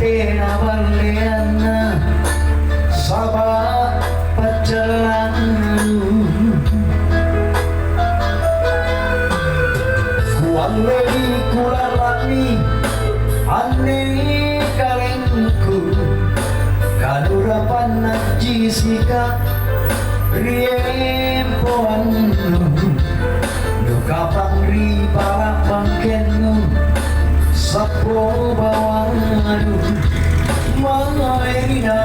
tena baleana sabah pacalan kualeni kulalani ane kalengku kadurapan najisika riempoan kapang ri para bangkenu sapo bawanu maerina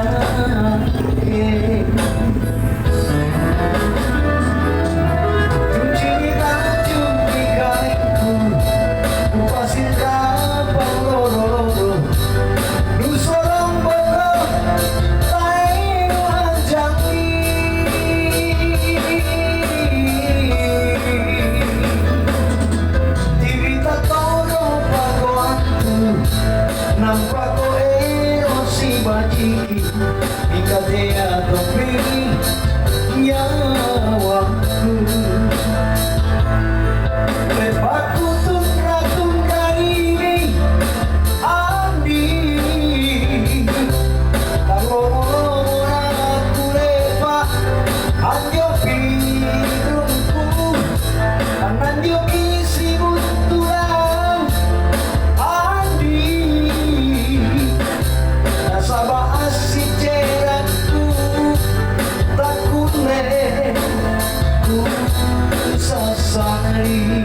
Ikatea topri nyawaku lepaku tun kaini andi kalau aku lepa anjo pirungku anjo isi butulang andi nasabah asik ku sasari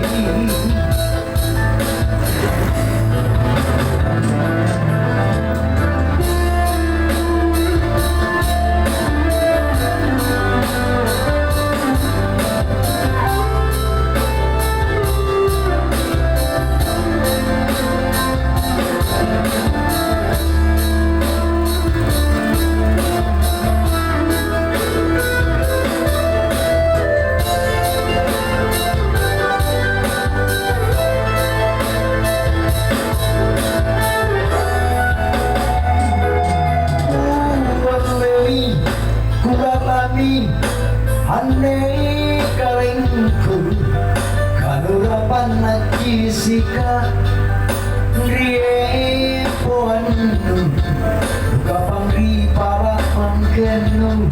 ane kalengku kadurapan najisika riepoan kapang ri para pangkenu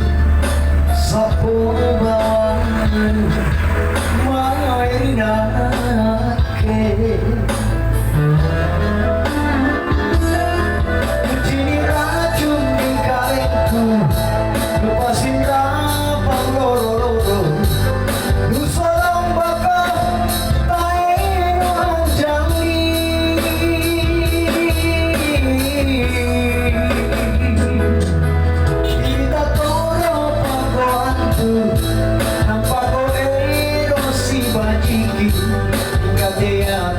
sapo bawan maerina ke jini racun di kalengku lepasin nampak ko erosi bajiki katea